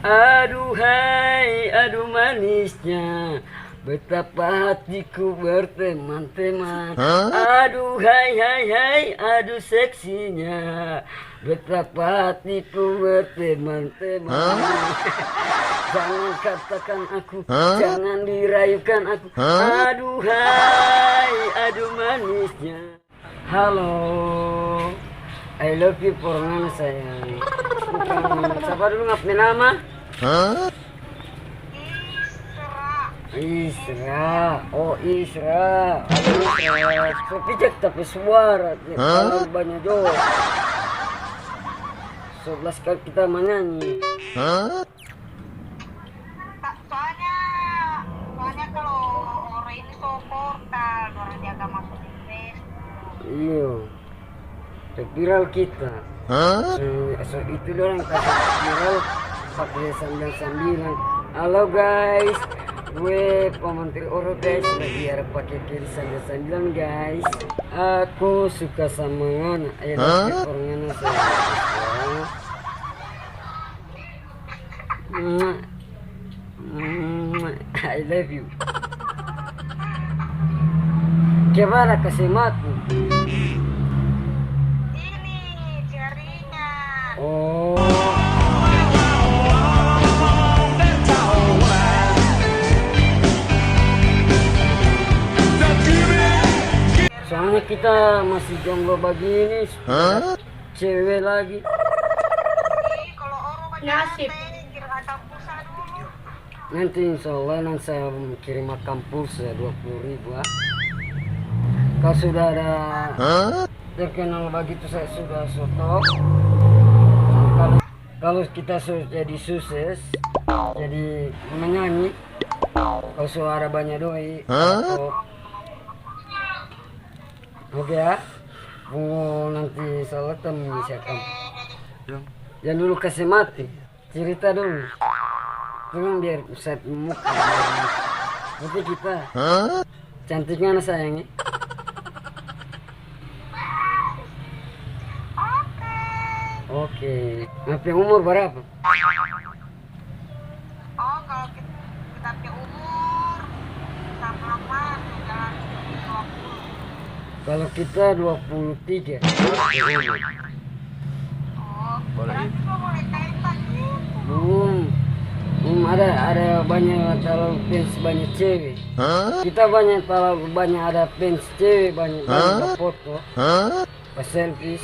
Aduhai, aduh manisnya, betapa hatiku berteman-teman. Aduhai, hai, hai, aduh seksinya, betapa hatiku berteman-teman. Jangan katakan aku, jangan dirayukan aku. Aduhai, aduh manisnya. Halo, I love you Porngana sayang. Siapa dulu ngapain nama? Isra. Oh Isra. Isra. Tapi cek tapi suara. Kalau banyak jauh. 11 kali kita menyanyi. Soalnya kalau orang ini so portal, orang jaga masuk invest. Iya. Viral kita. So itu doang kasih viral pakai 99. Halo guys, gue Pak Menteri Oro guys, lagi ada pakai kiri 99 guys. Aku suka sama Ngana, orang Ngana saya. I love you. Gimana kasih mati? Ini jarinya. Oh. Soalnya kita masih jomblo begini, cewek lagi. Kalau orang nasib, kira ada pulsa dulu. Nanti insya Allah nanti saya kirim makan pulsa 20.000 ah. Kalau sudah ada terkenal begitu saya sudah stop. Kalau kita jadi sukses, jadi menyanyi, kalau suara banyak doi, oke ya. Nanti salah temen misalkan. Jangan dulu kasih mati, cerita dulu. Jangan biar set muka. Nanti kita cantiknya anak sayangnya. Oke. Ngapain umur berapa? Oh, kalau kita punya umur sama-sama jalan 20. Kalau kita 23. Oh, berarti lo boleh kaitan gitu. Belum ada banyak kalau fans banyak cewek. Kita banyak kalau banyak ada fans cewek banyak foto. Pas selfie.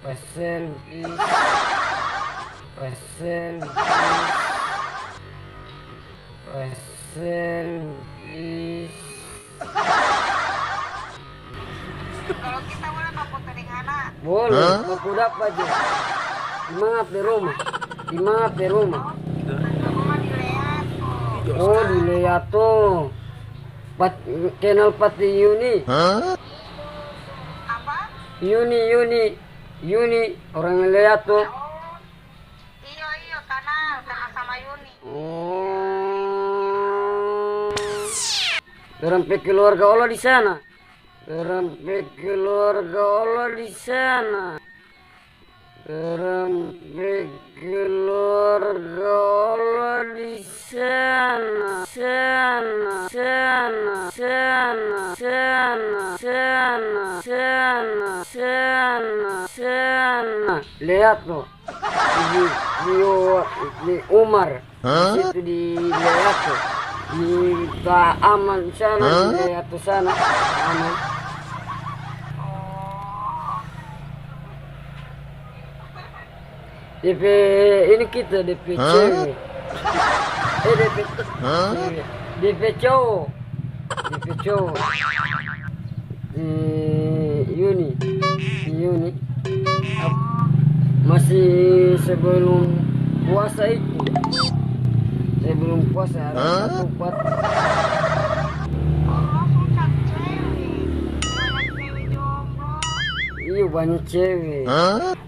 Pas selfie. Pas selfie. Pas selfie. Kalau kita boleh foto dengan anak. Boleh, aku dapat aja. Dimana di rumah? Dimana di rumah? Rumah dilihat tuh. Oh, dilihat tuh. Kenal Pati Yuni. Apa? Yuni, orang lihat tuh. Iya, kenal sama Yuni. Oh. Sampai keluarga Allah di sana. Sampai keluarga Allah di sana. Sampai keluarga Allah di sana. Sana. Lihat tuh. Di Umar. Di situ dilihat tuh. Di Aman sana, dilihat tuh sana. Aman. DP ini kita DP cewek. DP cowok. DP cowok. Di Yuni. Masih sebelum puasa itu. Sebelum puasa ada satu part. Langsung cari cewek. Banyak cewek jomblo. Iya banyak cewek.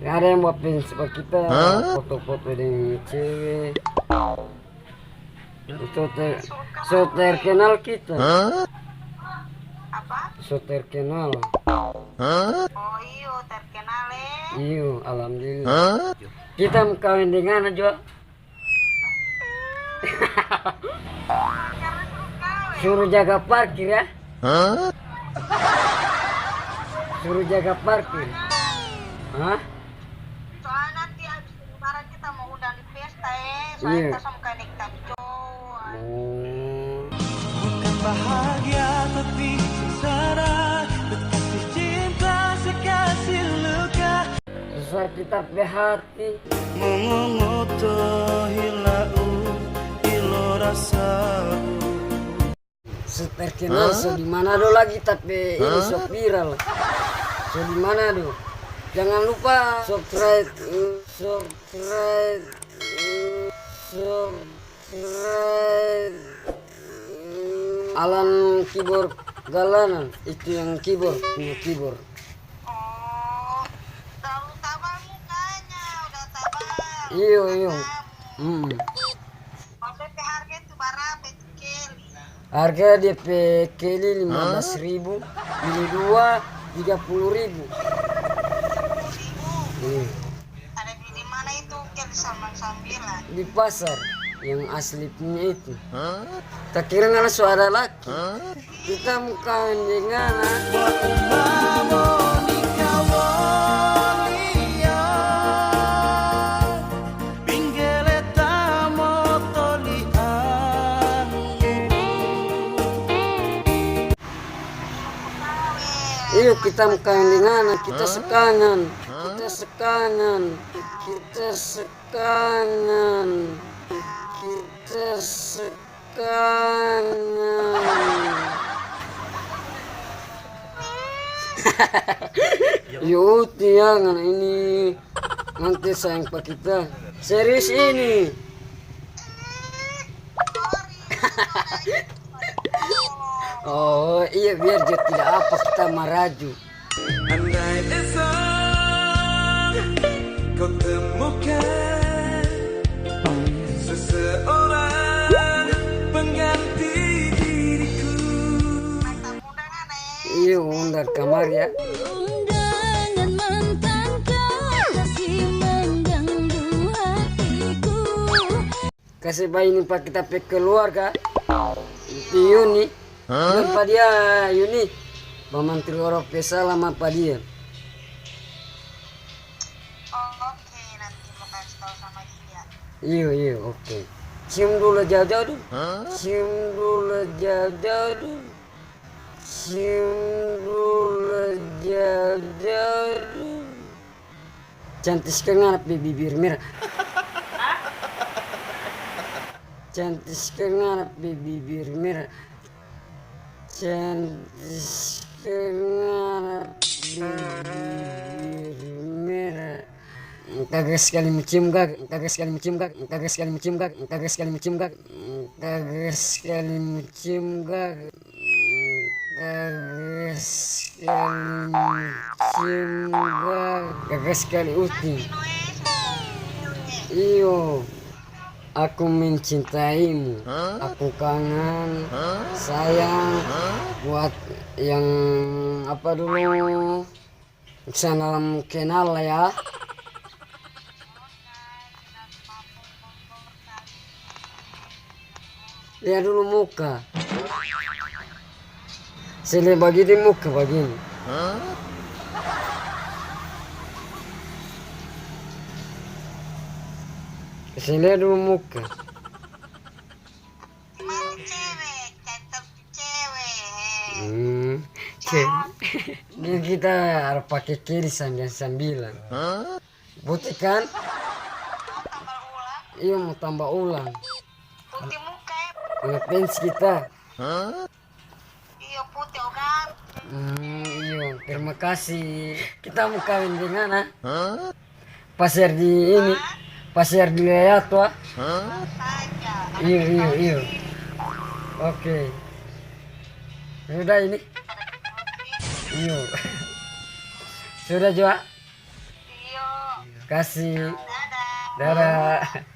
Gak ada yang buat fans seperti kita. Foto-foto dengan cewek. So terkenal kita. Apa? So terkenal. Oh iya, terkenal Iya, alhamdulillah. Kita kawin dengan aja. Karena suruh kawin. Suruh jaga parkir ya. Suruh jaga parkir. Hah? Soalnya nanti habis lebaran kita mau undang di pesta Iya. soalnya kita sama kayak tak cowok. Oh. Bukan bahagia tapi sengsara, berkasih cinta sekasih luka. Sesuai kitab hati. Mengomoto hilau ilo rasau. Terkenal so di Manado lagi tapi ini so viral. So di Manado. Jangan lupa subscribe, Alan keyboard Galanan itu yang keyboard, punya keyboard. Oh, tahu tabang mukanya, udah tabang. Iyo. Maksudnya harga itu berapa itu keli? Harga DP keli 15.000, beli 2 30.000. Ada di mana itu keli sambilan? Di pasar yang asli punya itu. Tak kira ngana suara laki. Kita muka dengan Iyo kita muka dengan kita sekangan. Yo tiangan ini nanti sayang pak kita serius ini. Oh iya biar dia tidak apa kita meraju. Andai esok kau temukan seseorang pengganti diriku. Iya undar kamar ya. Undangan mantan kasih mengganggu hatiku. Kasih bayi ini pak kita pe keluarga. Itu Yuni. Kenapa dia Yuni? Pak Menteri Europe salam apa dia? Oke, nanti mau kasih tahu sama dia. Iya oke. Cium dulu jauh-jauh dulu. Cium dulu jauh-jauh dulu. Cantik sekali anak bibir merah. Cantik sekali anak bibir merah. Cantik sekali anak bibir merah. Kagak sekali mencium gak, kagak sekali mencium gak, kagak sekali mencium gak, kagak sekali mencium gak, kagak sekali mencium gak, kagak sekali mencium gak, kagak sekali uti. Iyo, aku mencintaimu, aku kangen, sayang, buat yang apa dulu, salam kenal ya. Lihat dulu muka. Saya bagi di muka begini. Saya lihat dulu muka. Gimana cewek? Cakep cewek. Ini kita harus pakai kiri 99. Putih kan? Tambah ulang. Iya mau tambah ulang. Putih muka ya. Punya pens kita. Iya putih ogan. Iya, terima kasih. Kita mau kawin dengan pasir di ini, pasir di Leatwa. Saja. Iya. Oke. Sudah ini. Iya. Sudah juga. Iya. Kasih. Dadah. Dadah.